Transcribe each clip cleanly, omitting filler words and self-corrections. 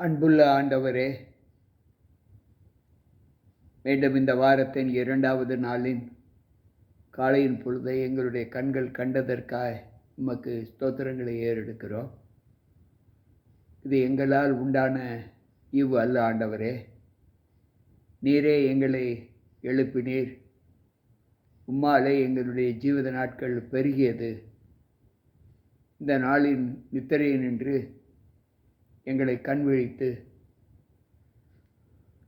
அன்புள்ள ஆண்டவரே, மீண்டும் இந்த வாரத்தின் 2வது நாளின் காலையின் பொழுதை எங்களுடைய கண்கள் கண்டதற்காய் உமக்கு ஸ்தோத்திரங்களை ஏறெடுக்கிறோம். இது எங்களால் உண்டான ஈவு அல்ல ஆண்டவரே. நீரே எங்களை எழுப்பினீர். உம்மாலே எங்களுடைய ஜீவித நாட்கள் பெருகியது. இந்த நாளின் நித்திரையை நின்று எங்களை கண்விழித்து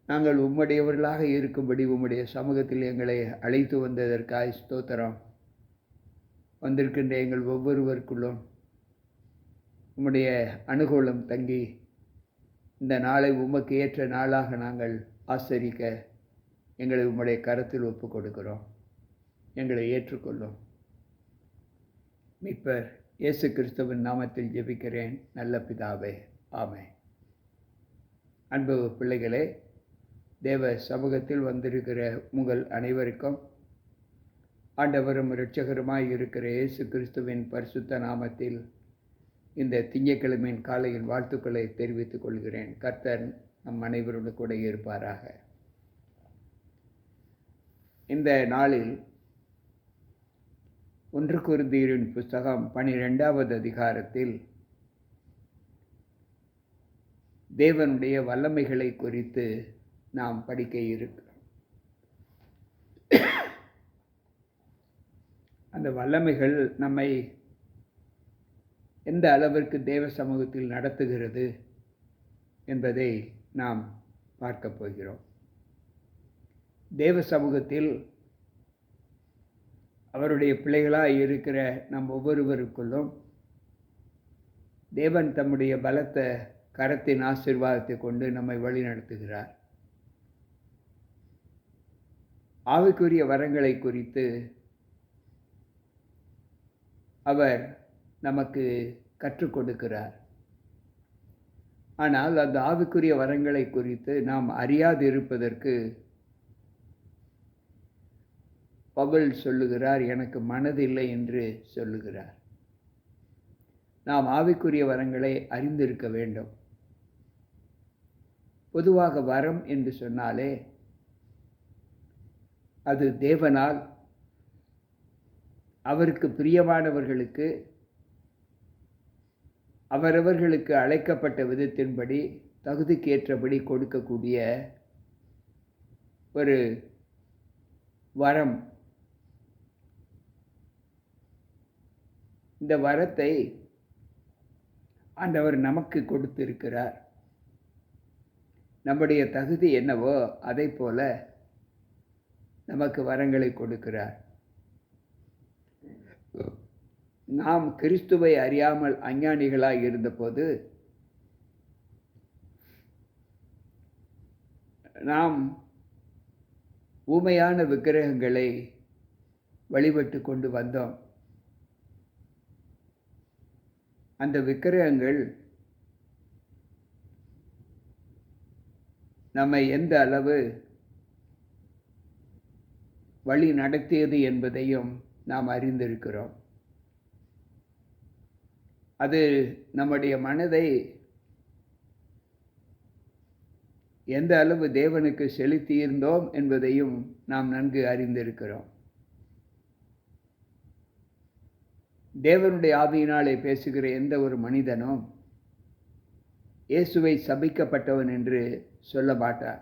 நாங்கள் உம்முடையவர்களாக இருக்கும்படி உம்முடைய சமூகத்தில் எங்களை அழைத்து வந்ததற்காய் ஸ்தோத்திரம். வந்திருக்கின்ற எங்கள் ஒவ்வொருவருக்குள்ளும் உம்முடைய அனுகூலம் தங்கி இந்த நாளை உமக்கு ஏற்ற நாளாக நாங்கள் ஆசரிக்க எங்களை உம்முடைய கரத்தில் ஒப்பு கொடுக்கிறோம். எங்களை ஏற்றுக்கொள்ளும். மீட்பர் இயேசு கிறிஸ்துவின் நாமத்தில் ஜெபிக்கிறேன் நல்ல பிதாவே, ஆமென். அன்பு பிள்ளைகளே, தேவ சமூகத்தில் வந்திருக்கிற உங்கள் அனைவருக்கும் ஆண்டவரும் இரட்சகருமாய் இருக்கிற இயேசு கிறிஸ்துவின் பரிசுத்த நாமத்தில் இந்த திங்கட்கிழமையின் காலையில் வாழ்த்துக்களை தெரிவித்துக் கொள்கிறேன். கர்த்தர் நம் அனைவரோடு கூட இருப்பாராக. இந்த நாளில் 1 கொரிந்தியரின் புஸ்தகம் 12வது அதிகாரத்தில் தேவனுடைய வல்லமைகளை குறித்து நாம் படிக்க இருக்கிறோம். அந்த வல்லமைகள் நம்மை எந்த அளவிற்கு தேவ சமூகத்தில் நடத்துகிறது என்பதை நாம் பார்க்க போகிறோம். தேவ சமூகத்தில் அவருடைய பிள்ளைகளாய் இருக்கிற நம் ஒவ்வொருவருக்குள்ளும் தேவன் தம்முடைய பலத்த கரத்தின் ஆசீர்வாதத்தை கொண்டு நம்மை வழி நடத்துகிறார். ஆவிக்குரிய வரங்களை குறித்து அவர் நமக்கு கற்றுக் கொடுக்கிறார். ஆனால் அந்த ஆவிக்குரிய வரங்களை குறித்து நாம் அறியாது இருப்பதற்கு பவுல் சொல்லுகிறார், எனக்கு மனதில்லை என்று சொல்லுகிறார். நாம் ஆவிக்குரிய வரங்களை அறிந்திருக்க வேண்டும். பொதுவாக வரம் என்று சொன்னாலே அது தேவனால் அவருக்கு பிரியமானவர்களுக்கு அவரவர்களுக்கு அழைக்கப்பட்ட விதத்தின்படி தகுதிக்கேற்றபடி கொடுக்கக்கூடிய ஒரு வரம். இந்த வரத்தை ஆண்டவர் நமக்கு கொடுத்திருக்கிறார். நம்முடைய தகுதி என்னவோ அதை போல நமக்கு வரங்களை கொடுக்கிறார். நாம் கிறிஸ்துவை அறியாமல் அஞ்ஞானிகளாய் இருந்தபோது நாம் ஊமையான விக்கிரகங்களை வழிபட்டு கொண்டு வந்தோம். அந்த விக்கிரகங்கள் நம்மை எந்த அளவு வழி நடத்தியது என்பதையும் நாம் அறிந்திருக்கிறோம். அது நம்முடைய மனதை எந்த அளவு தேவனுக்கு செலுத்தியிருந்தோம் என்பதையும் நாம் நன்கு அறிந்திருக்கிறோம். தேவனுடைய ஆவியினாலே பேசுகிற எந்த ஒரு மனிதனும் இயேசுவை சபிக்கப்பட்டவன் என்று சொல்ல மாட்டார்.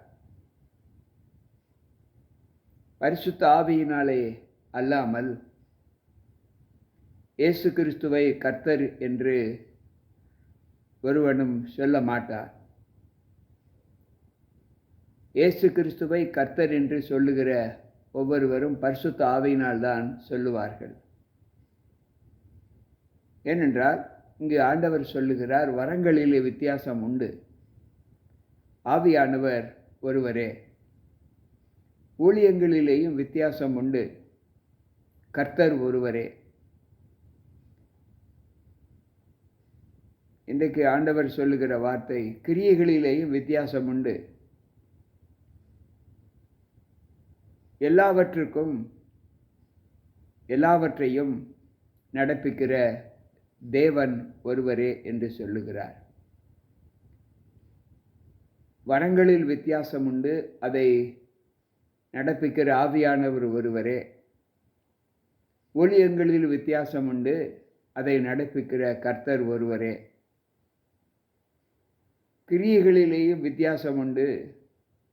பரிசுத்த ஆவியினாலே அல்லாமல் இயேசு கிறிஸ்துவை கர்த்தர் என்று ஒருவனும் சொல்ல மாட்டார். இயேசு கிறிஸ்துவை கர்த்தர் என்று சொல்லுகிற ஒவ்வொருவரும் பரிசுத்த ஆவியினால்தான் சொல்லுவார்கள். ஏனென்றால் இங்கு ஆண்டவர் சொல்லுகிறார், வரங்களிலே வித்தியாசம் உண்டு, ஆவியானவர் ஒருவரே. ஊழியங்களிலேயும் வித்தியாசம் உண்டு, கர்த்தர் ஒருவரே. இன்றைக்கு ஆண்டவர் சொல்லுகிற வார்த்தை, கிரியைகளிலேயும் வித்தியாசம் உண்டு, எல்லாவற்றையும் நடப்பிக்கிற தேவன் ஒருவரே என்று சொல்லுகிறார். வரங்களில் வித்தியாசம் உண்டு. அதை நடப்பிக்கிற ஆவியானவர் ஒருவரே. ஊழியங்களில் வித்தியாசம் உண்டு. அதை நடப்பிக்கிற கர்த்தர் ஒருவரே. கிரியைகளிலேயும் வித்தியாசம் உண்டு.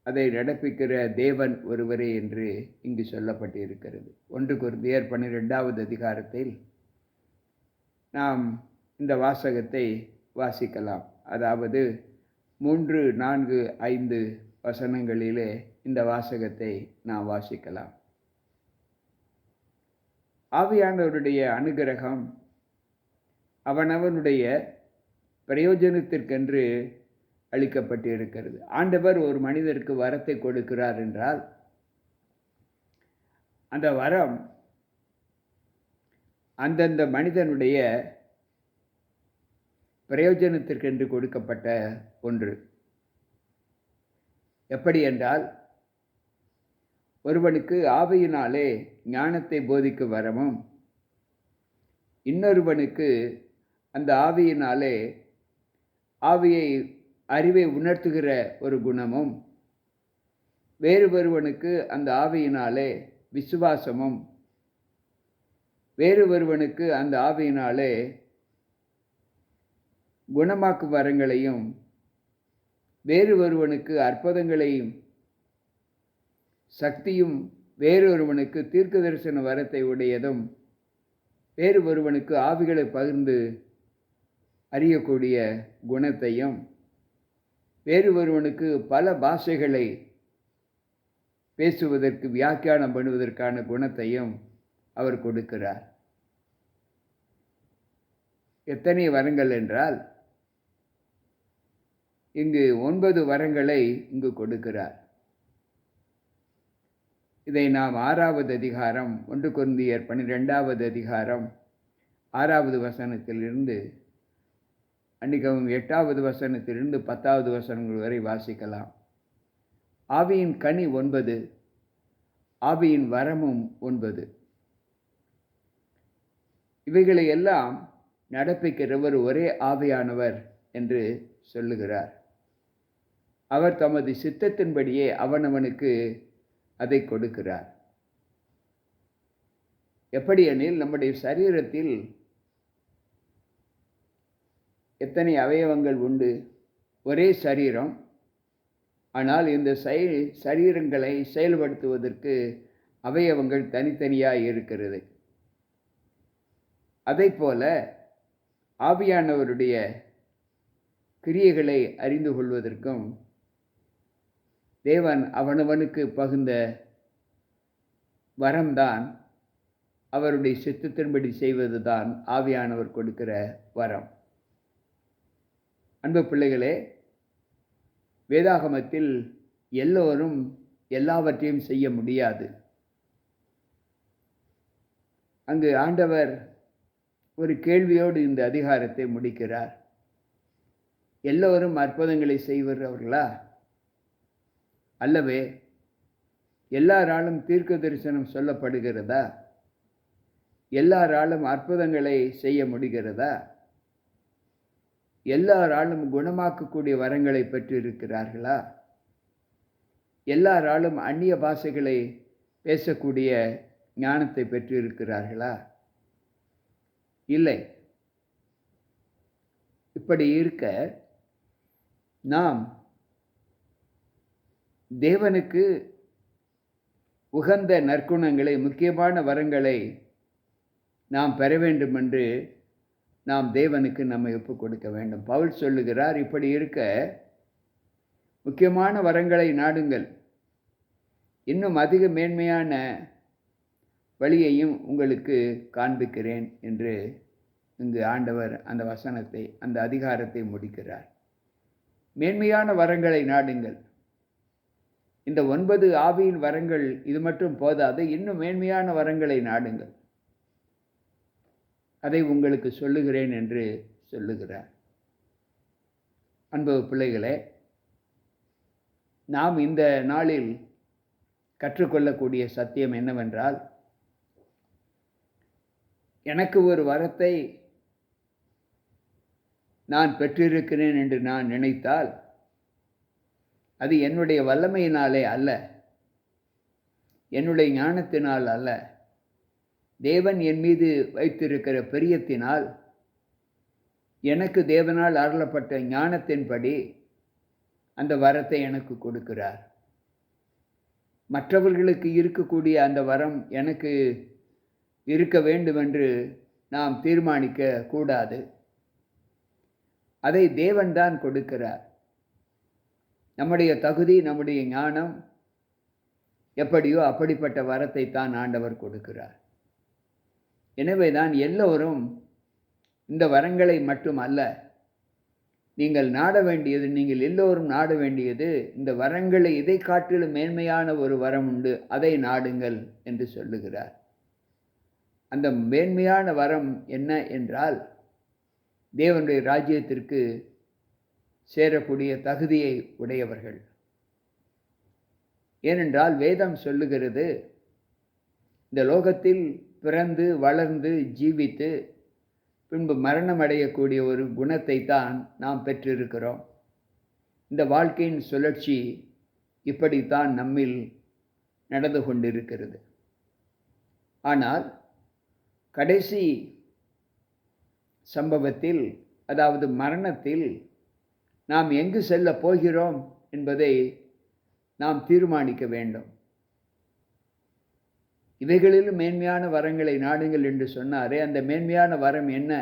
அதை நடப்பிக்கிற தேவன் ஒருவரே என்று இங்கு சொல்லப்பட்டிருக்கிறது. 1 கொரிந்தியர் 12வது அதிகாரத்தில் நாம் இந்த வாசகத்தை வாசிக்கலாம். அதாவது 3, 4, 5 வசனங்களிலே இந்த வாசகத்தை நாம் வாசிக்கலாம். ஆவியானவருடைய அனுக்கிரகம் அவனவனுடைய பிரயோஜனத்திற்கென்று அளிக்கப்பட்டிருக்கிறது. ஆண்டவர் ஒரு மனிதருக்கு வரத்தை கொடுக்கிறார் என்றால் அந்த வரம் அந்தந்த மனிதனுடைய பிரயோஜனத்திற்கென்று கொடுக்கப்பட்ட ஒன்று. எப்படி என்றால், ஒருவனுக்கு ஆவியினாலே ஞானத்தை போதிக்கும் வரமும், இன்னொருவனுக்கு அந்த ஆவியினாலே அறிவை உணர்த்துகிற ஒரு குணமும், வேறு ஒருவனுக்கு அந்த ஆவியினாலே விசுவாசமும், வேறு ஒருவனுக்கு அந்த ஆவியினாலே குணமாக்கும் வரங்களையும், வேறு ஒருவனுக்கு அற்புதங்களையும் சக்தியும், வேறு ஒருவனுக்கு தீர்க்க தரிசன வரத்தை உடையதும், வேறு ஒருவனுக்கு ஆவிகளை பகிர்ந்து அறியக்கூடிய குணத்தையும், வேறு ஒருவனுக்கு பல பாஷைகளை பேசுவதற்கு வியாக்கியானம் பண்ணுவதற்கான குணத்தையும் அவர் கொடுக்கிறார். எத்தனை வரங்கள் என்றால், இங்கு 9 வரங்களை இங்கு கொடுக்கிறார். இதை நாம் 6வது அதிகாரம் 1 கொரிந்தியர் 12வது அதிகாரம் 6வது வசனத்திலிருந்து 8வது வசனத்திலிருந்து 10வது வசனங்கள் வரை வாசிக்கலாம். ஆவியின் கனி 9, ஆவியின் வரமும் 9. இவைகளை எல்லாம் நடப்பிக்கிறவர் ஒரே ஆவியானவர் என்று சொல்லுகிறார். அவர் தமது சித்தத்தின்படியே அவனவனுக்கு அதை கொடுக்கிறார். எப்படியெனில், நம்முடைய சரீரத்தில் எத்தனை அவயவங்கள் உண்டு? ஒரே சரீரம். ஆனால் இந்த சரீரங்களை செயல்படுத்துவதற்கு அவயவங்கள் தனித்தனியாக இருக்கிறது. அதைப்போல ஆவியானவருடைய கிரியைகளை அறிந்து கொள்வதற்கும் தேவன் அவனவனுக்கு பகுந்த வரம்தான், அவருடைய சித்தத்தின்படி செய்வதுதான் ஆவியானவர் கொடுக்கிற வரம். அன்பு பிள்ளைகளே, வேதாகமத்தில் எல்லோரும் எல்லாவற்றையும் செய்ய முடியாது. அங்கு ஆண்டவர் ஒரு கேள்வியோடு இந்த அதிகாரத்தை முடிக்கிறார். எல்லோரும் அற்புதங்களை செய்வர்களா? அல்லவே. எல்லாராலும் தீர்க்க தரிசனம் சொல்லப்படுகிறதா? எல்லாராலும் அற்புதங்களை செய்ய முடிகிறதா? எல்லாராலும் குணமாக்கக்கூடிய வரங்களை பெற்றிருக்கிறார்களா? எல்லாராலும் அந்நிய பாஷைகளை பேசக்கூடிய ஞானத்தை பெற்றிருக்கிறார்களா? இல்லை. இப்படி இருக்க, நாம் தேவனுக்கு உகந்த நற்குணங்களை, முக்கியமான வரங்களை நாம் பெற வேண்டும் என்று நாம் தேவனுக்கு நம்மை ஒப்புக் கொடுக்க வேண்டும். பவுல் சொல்லுகிறார், இப்படி இருக்க முக்கியமான வரங்களை நாடுங்கள், இன்னும் அதிக மேன்மையான வழியையும் உங்களுக்கு காண்பிக்கிறேன் என்று இங்கு ஆண்டவர் அந்த வசனத்தை, அந்த அதிகாரத்தை முடிக்கிறார். மேன்மையான வரங்களை நாடுங்கள். இந்த 9 ஆவியின் வரங்கள் இது மட்டும் போதாது, இன்னும் மேன்மையான வரங்களை நாடுங்கள், அதை உங்களுக்கு சொல்லுகிறேன் என்று சொல்லுகிறார். அன்பு பிள்ளைகளே, நாம் இந்த நாளில் கற்றுக்கொள்ளக்கூடிய சத்தியம் என்னவென்றால், எனக்கு ஒரு வரத்தை நான் பெற்றிருக்கிறேன் என்று நான் நினைத்தால், அது என்னுடைய வல்லமையினாலே அல்ல, என்னுடைய ஞானத்தினால் அல்ல, தேவன் என் மீது வைத்திருக்கிற பிரியத்தினால் எனக்கு தேவனால் அருளப்பட்ட ஞானத்தின்படி அந்த வரத்தை எனக்கு கொடுக்கிறார். மற்றவர்களுக்கு இருக்கக்கூடிய அந்த வரம் எனக்கு இருக்க வேண்டுமென்று நாம் தீர்மானிக்க கூடாது. அதை தேவன்தான் கொடுக்கிறார். நம்முடைய தகுதி, நம்முடைய ஞானம் எப்படியோ அப்படிப்பட்ட வரத்தை தான் ஆண்டவர் கொடுக்கிறார். எனவே தான் எல்லோரும் இந்த வரங்களை மட்டும் அல்ல, நீங்கள் நாட வேண்டியது, நீங்கள் எல்லோரும் நாட வேண்டியது இந்த வரங்களை இதை காட்டிலும் மேன்மையான ஒரு வரம் உண்டு, அதை நாடுங்கள் என்று சொல்லுகிறார். அந்த மேன்மையான வரம் என்ன என்றால், தேவனுடைய ராஜ்யத்திற்கு சேரக்கூடிய தகுதியை உடையவர்கள். ஏனென்றால் வேதம் சொல்லுகிறது, இந்த லோகத்தில் பிறந்து வளர்ந்து ஜீவித்து பின்பு மரணம் அடையக்கூடிய ஒரு குணத்தை தான் நாம் பெற்றிருக்கிறோம். இந்த வாழ்க்கையின் சுழற்சி இப்படித்தான் நம்மில் நடந்து கொண்டிருக்கிறது. ஆனால் கடைசி சம்பவத்தில், அதாவது மரணத்தில், நாம் எங்கு செல்ல போகிறோம் என்பதை நாம் தீர்மானிக்க வேண்டும். இவைகளிலும் மேன்மையான வரங்களை நாடுங்கள் என்று சொன்னாரே, அந்த மேன்மையான வரம் என்ன?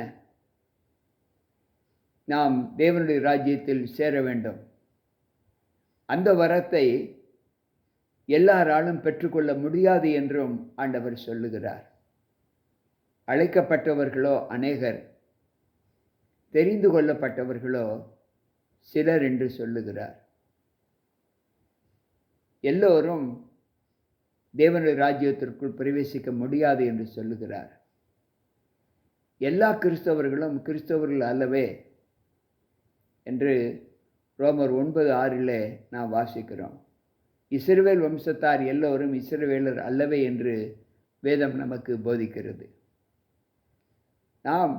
நாம் தேவனுடைய ராஜ்யத்தில் சேர வேண்டும். அந்த வரத்தை எல்லாராலும் பெற்றுக்கொள்ள முடியாது என்றும் ஆண்டவர் சொல்லுகிறார். அழைக்கப்பட்டவர்களோ அநேகர், தெரிந்து கொள்ளப்பட்டவர்களோ சிலர் என்று சொல்லுகிறார். எல்லோரும் தேவனுடைய ராஜ்யத்திற்குள் பிரவேசிக்க முடியாது என்று சொல்லுகிறார். எல்லா கிறிஸ்தவர்களும் கிறிஸ்தவர்கள் அல்லவே என்று ரோமர் 9:6 நாம் வாசிக்கிறோம். இஸ்ரவேல் வம்சத்தார் எல்லோரும் இஸ்ரவேலர் அல்லவே என்று வேதம் நமக்கு போதிக்கிறது. நாம்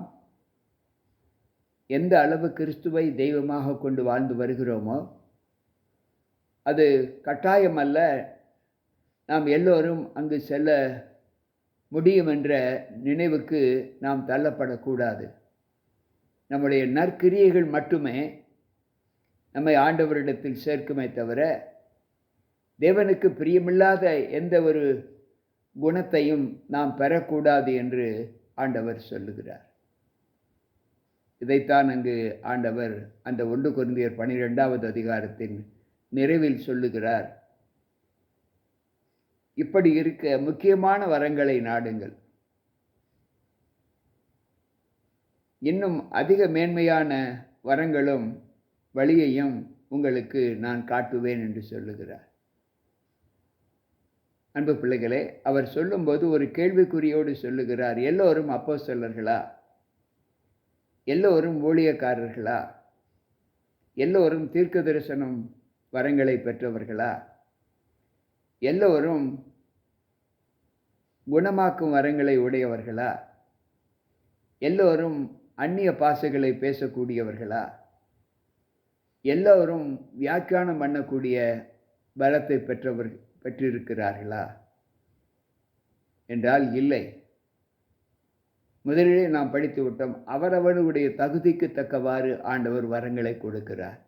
எந்த அளவு கிறிஸ்துவை தெய்வமாக கொண்டு வாழ்ந்து வருகிறோமோ, அது கட்டாயம் அல்ல நாம் எல்லோரும் அங்கு செல்ல முடியும் என்ற நினைவுக்கு நாம் தள்ளப்படக்கூடாது. நம்முடைய நற்கிரியைகள் மட்டுமே நம்மை ஆண்டவரிடத்தில் சேர்க்குமே தவிர, தேவனுக்கு பிரியமில்லாத எந்த ஒரு குணத்தையும் நாம் பெறக்கூடாது என்று ஆண்டவர் சொல்லுகிறார். இதைத்தான் அங்கு ஆண்டவர் அந்த 1 கொரிந்தியர் 12வது அதிகாரத்தின் நிறைவில் சொல்லுகிறார். இப்படி இருக்க முக்கியமான வரங்களை நாடுங்கள். இன்னும் அதிக மேன்மையான வரங்களும் வழியையும் உங்களுக்கு நான் காட்டுவேன் என்று சொல்லுகிறார். அன்பு பிள்ளைகளே, அவர் சொல்லும்போது ஒரு கேள்விக்குறியோடு சொல்லுகிறார். எல்லோரும் அப்போஸ்தலர்களா? எல்லோரும் ஊழியக்காரர்களா? எல்லோரும் தீர்க்க தரிசனம் வரங்களை பெற்றவர்களா? எல்லோரும் குணமாக்கும் வரங்களை உடையவர்களா? எல்லோரும் அந்நிய பாஷைகளை பேசக்கூடியவர்களா? எல்லோரும் வியாக்கியானம் பண்ணக்கூடிய பலத்தை பெற்றிருக்கிறார்களா என்றால் இல்லை. முதலிலே நாம் படித்து விட்டோம், அவரவருடைய தகுதிக்கு தக்கவாறு ஆண்டவர் வரங்களை கொடுக்கிறார்.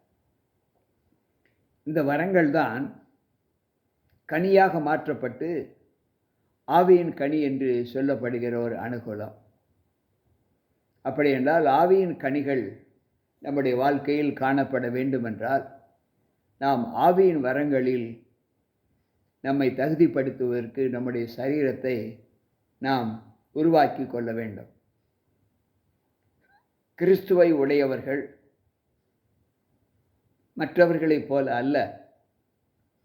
இந்த வரங்கள் தான் கனியாக மாற்றப்பட்டு ஆவியின் கனி என்று சொல்லப்படுகிற ஒரு அனுகூலம். அப்படி என்றால் ஆவியின் கனிகள் நம்முடைய வாழ்க்கையில் காணப்பட வேண்டுமென்றால் நாம் ஆவியின் வரங்களில் நம்மை தகுதிப்படுத்துவதற்கு நம்முடைய சரீரத்தை நாம் உருவாக்கி கொள்ள வேண்டும். கிறிஸ்துவை உடையவர்கள் மற்றவர்களைப் போல அல்ல,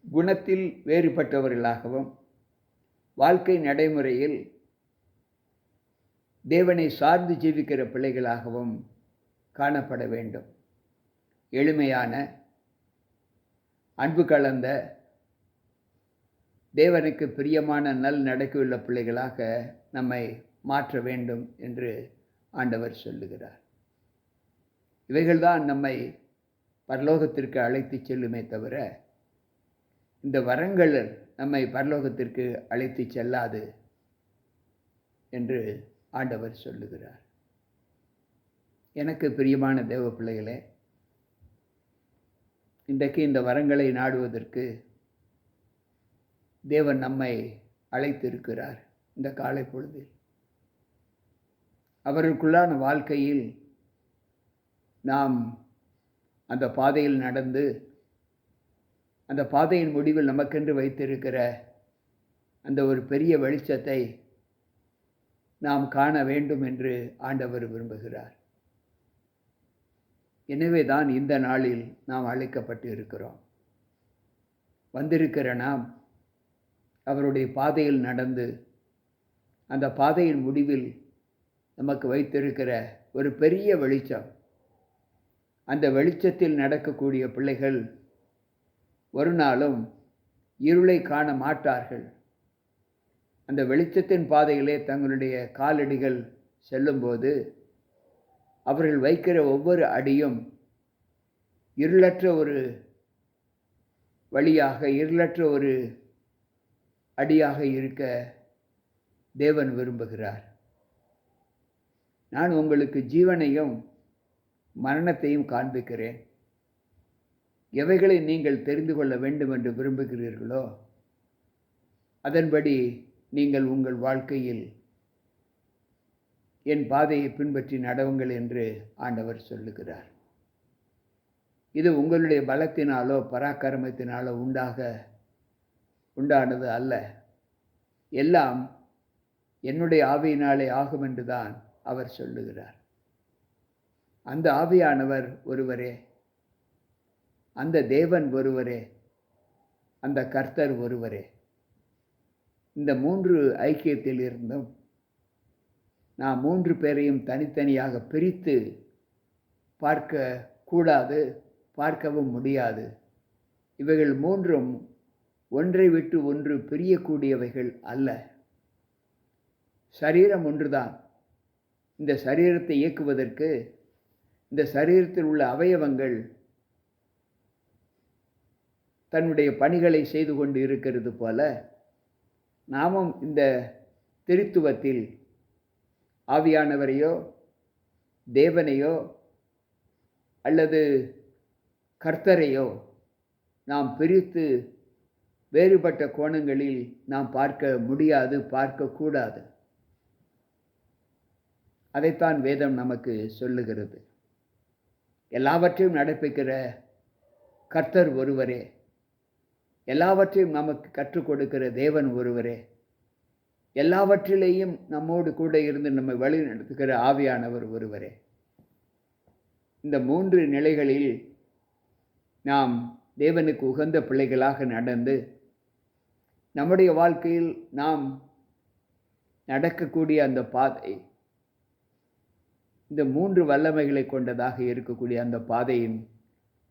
குணத்தில் வேறுபட்டவர்களாகவும் வாழ்க்கை நடைமுறையில் தேவனை சார்ந்து ஜீவிக்கிற பிள்ளைகளாகவும் காணப்பட வேண்டும். எளிமையான, அன்பு கலந்த, தேவனுக்கு பிரியமான நல் நடக்கையுள்ள பிள்ளைகளாக நம்மை மாற்ற வேண்டும் என்று ஆண்டவர் சொல்லுகிறார். இவைகள்தான் நம்மை பரலோகத்திற்கு அழைத்து செல்லுமே தவிர இந்த வரங்கள் நம்மை பரலோகத்திற்கு அழைத்து செல்லாது என்று ஆண்டவர் சொல்லுகிறார். எனக்கு பிரியமான தேவ பிள்ளைகளே, இன்றைக்கு இந்த வரங்களை நாடுவதற்கு தேவன் நம்மை அழைத்திருக்கிறார். இந்த காலை பொழுதில் அவர்களுக்குள்ளான வாழ்க்கையில் நாம் அந்த பாதையில் நடந்து, அந்த பாதையின் முடிவில் நமக்கென்று வைத்திருக்கிற அந்த ஒரு பெரிய வெளிச்சத்தை நாம் காண வேண்டும் என்று ஆண்டவர் விரும்புகிறார். எனவே தான் இந்த நாளில் நாம் அழைக்கப்பட்டு இருக்கிறோம். வந்திருக்கிற நாம் அவருடைய பாதையில் நடந்து, அந்த பாதையின் முடிவில் நமக்கு வைத்திருக்கிற ஒரு பெரிய வெளிச்சம், அந்த வெளிச்சத்தில் நடக்கக்கூடிய பிள்ளைகள் ஒரு நாளும் இருளை காண மாட்டார்கள். அந்த வெளிச்சத்தின் பாதையிலே தங்களுடைய காலடிகள் செல்லும்போது அவர்கள் வைக்கிற ஒவ்வொரு அடியும் இருளற்ற ஒரு வழியாக, இருளற்ற ஒரு அடியாக இருக்க தேவன் விரும்புகிறார். நான் உங்களுக்கு ஜீவனையும் மரணத்தையும் காண்பிக்கிறேன். எவைகளை நீங்கள் தெரிந்து கொள்ள வேண்டும் என்று விரும்புகிறீர்களோ அதன்படி நீங்கள் உங்கள் வாழ்க்கையில் என் பாதையை பின்பற்றி நடவுங்கள் என்று ஆண்டவர் சொல்லுகிறார். இது உங்களுடைய பலத்தினாலோ பராக்கிரமத்தினாலோ உண்டானது அல்ல. எல்லாம் என்னுடைய ஆவியினாலே ஆகும் என்றுதான் அவர் சொல்லுகிறார். அந்த ஆவியானவர் ஒருவரே, அந்த தேவன் ஒருவரே, அந்த கர்த்தர் ஒருவரே. இந்த 3 ஐக்கியத்தில் இருந்தும் நாம் 3 பேரையும் தனித்தனியாக பிரித்து பார்க்க கூடாது, பார்க்கவும் முடியாது. இவைகள் 3ம் ஒன்றை விட்டு ஒன்று பிரியக்கூடியவைகள் அல்ல. சரீரம் ஒன்றுதான். இந்த சரீரத்தை இயக்குவதற்கு இந்த சரீரத்தில் உள்ள அவயவங்கள் தன்னுடைய பணிகளை செய்து கொண்டு இருக்கிறது போல, நாமும் இந்த திருத்துவத்தில் ஆவியானவரையோ தேவனையோ அல்லது கர்த்தரையோ நாம் பிரித்து வேறுபட்ட கோணங்களில் நாம் பார்க்க முடியாது, பார்க்கக்கூடாது. அதைத்தான் வேதம் நமக்கு சொல்லுகிறது. எல்லாவற்றையும் நடப்பிக்கிற கர்த்தர் ஒருவரே, எல்லாவற்றையும் நமக்கு கற்றுக் கொடுக்கிற தேவன் ஒருவரே, எல்லாவற்றிலேயும் நம்மோடு கூட இருந்து நம்மை வழி நடத்துகிற ஆவியானவர் ஒருவரே. இந்த 3 நிலைகளில் நாம் தேவனுக்கு உகந்த பிள்ளைகளாக நடந்து, நம்முடைய வாழ்க்கையில் நாம் நடக்கக்கூடிய அந்த பாதை, இந்த 3 வல்லமைகளை கொண்டதாக இருக்கக்கூடிய அந்த பாதையின்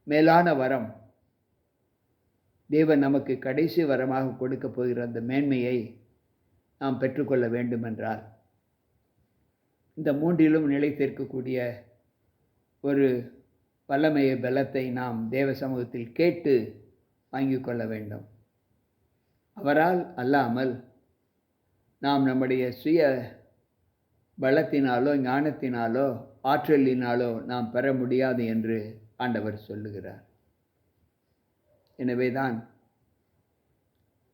மேலான வரம், தேவன் நமக்கு கடைசி வரமாக கொடுக்கப் போகிற அந்த மேன்மையை நாம் பெற்றுக்கொள்ள வேண்டுமென்றால், இந்த 3லும் நிலைத்திருக்கக்கூடிய ஒரு வல்லமையை, பலத்தை நாம் தேவ சமூகத்தில் கேட்டு வாங்கிக் கொள்ள வேண்டும். அவரால் அல்லாமல் நாம் நம்முடைய சுய பலத்தினாலோ ஞானத்தினாலோ ஆற்றலினாலோ நாம் பெற முடியாது என்று ஆண்டவர் சொல்லுகிறார். எனவே தான்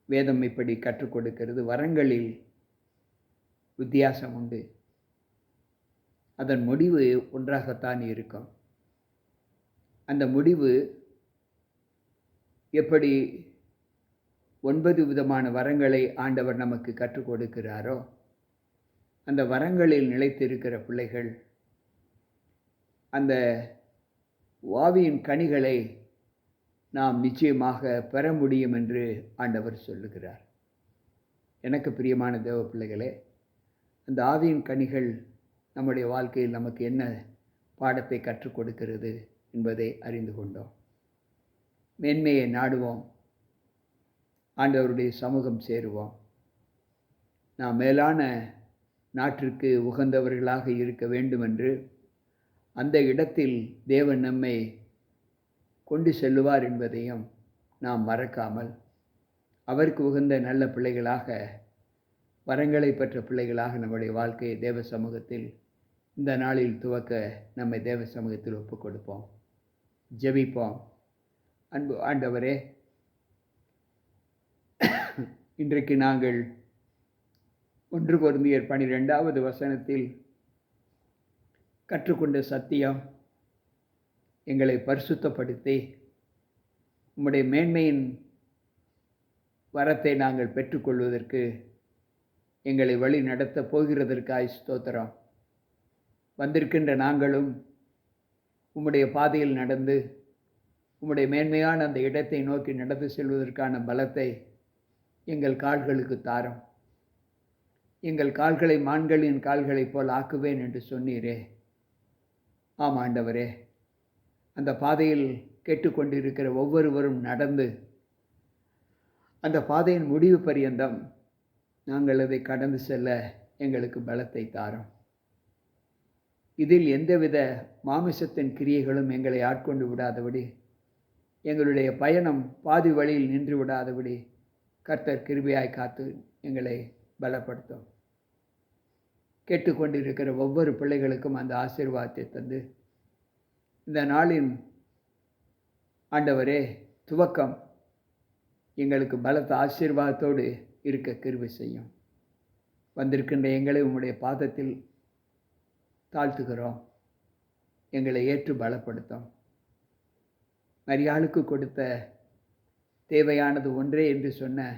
வேதம் இப்படி கற்றுக் கொடுக்கிறது. வரங்களில் வித்தியாசம் உண்டு. அதன் முடிவு ஒன்றாகத்தான் இருக்கும். அந்த முடிவு எப்படி 9 விதமான வரங்களை ஆண்டவர் நமக்கு கற்றுக் கொடுக்கிறாரோ, அந்த வரங்களில் நிலைத்திருக்கிற பிள்ளைகள் அந்த ஆவியின் கனிகளை நாம் நிச்சயமாக பெற முடியும் என்று ஆண்டவர் சொல்லுகிறார். எனக்கு பிரியமான தேவ பிள்ளைகளே, அந்த ஆவியின் கனிகள் நம்முடைய வாழ்க்கையில் நமக்கு என்ன பாடத்தை கற்றுக் கொடுக்கிறது என்பதை அறிந்து கொண்டோம். மேன்மையை நாடுவோம், ஆண்டவருடைய சமூகம் சேருவோம். நாம் மேலான நாட்டிற்கு உகந்தவர்களாக இருக்க வேண்டும் என்று அந்த இடத்தில் தேவன் நம்மை கொண்டு செல்லுவார் என்பதையும் நாம் மறக்காமல், அவருக்கு உகந்த நல்ல பிள்ளைகளாக, வரங்களை பெற்ற பிள்ளைகளாக நம்முடைய வாழ்க்கையை தேவ சமூகத்தில் இந்த நாளில் துவக்க நம்மை தேவ சமூகத்தில் ஒப்புக் கொடுப்போம். ஜெபிப்போம். அன்பு ஆண்டவரே, இன்றைக்கு நாங்கள் 1 கொரிந்தியர் 12வது வசனத்தில் கற்றுக்கொண்ட சத்தியம் எங்களை பரிசுத்தப்படுத்தி உம்முடைய மேன்மையின் வரத்தை நாங்கள் பெற்றுக்கொள்வதற்கு எங்களை வழி நடத்தப் போகிறதற்காய் ஸ்தோத்திரம். வந்திருக்கின்ற நாங்களும் உம்முடைய பாதையில் நடந்து உம்முடைய மேன்மையான அந்த இடத்தை நோக்கி நடந்து செல்வதற்கான பலத்தை எங்கள் கால்களுக்கு தாரும். எங்கள் கால்களை மான்களின் கால்களைப் போல் ஆக்குவேன் என்று சொன்னீரே. ஆம் ஆண்டவரே, அந்த பாதையில் கேட்டுக்கொண்டிருக்கிற ஒவ்வொருவரும் நடந்து அந்த பாதையின் முடிவு பரியந்தம் நாங்கள் அதை கடந்து செல்ல எங்களுக்கு பலத்தை தாரும். இதில் எந்தவித மாமிசத்தின் கிரியைகளும் எங்களை ஆட்கொண்டு விடாதபடி, எங்களுடைய பயணம் பாதி வழியில் நின்று விடாதபடி கர்த்தர் கிருபையாய் காத்து எங்களை பலப்படுத்தும். கேட்டுக்கொண்டிருக்கிற ஒவ்வொரு பிள்ளைகளுக்கும் அந்த ஆசீர்வாதத்தை தந்து இந்த நாளின் ஆண்டவரே துவக்கம் எங்களுக்கு பலத்த ஆசீர்வாதத்தோடு இருக்க கிருபை செய்யும். வந்திருக்கின்ற எங்களை உம்முடைய பாதத்தில் தாழ்த்துகிறோம். எங்களை ஏற்று பலப்படுத்தும். மரியாளுக்கு கொடுத்த தேவையானது ஒன்றே என்று சொன்ன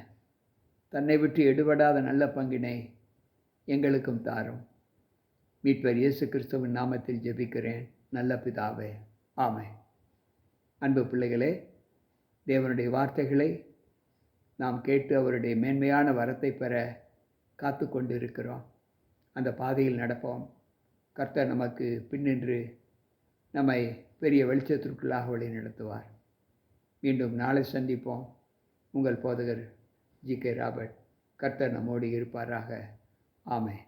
தன்னை விட்டு எடுபடாத நல்ல பங்கினை எங்களுக்கும் தாரும். மீட்பர் இயேசு கிறிஸ்துவின் நாமத்தில் ஜெபிக்கிறேன் நல்ல பிதாவே, ஆமென். அன்பு பிள்ளைகளே, தேவனுடைய வார்த்தைகளை நாம் கேட்டு அவருடைய மேன்மையான வரத்தை பெற காத்து கொண்டு இருக்கிறோம். அந்த பாதையில் நடப்போம். கர்த்தர் நமக்கு பின்னின்று நம்மை பெரிய வெளிச்சத்திற்குள்ளாக வழி நடத்துவார். மீண்டும் நாளை சந்திப்போம். உங்கள் போதகர் ஜி.கே. ராபர்ட். கர்த்தர் நம்மோடு இருப்பாராக. ஆமென்.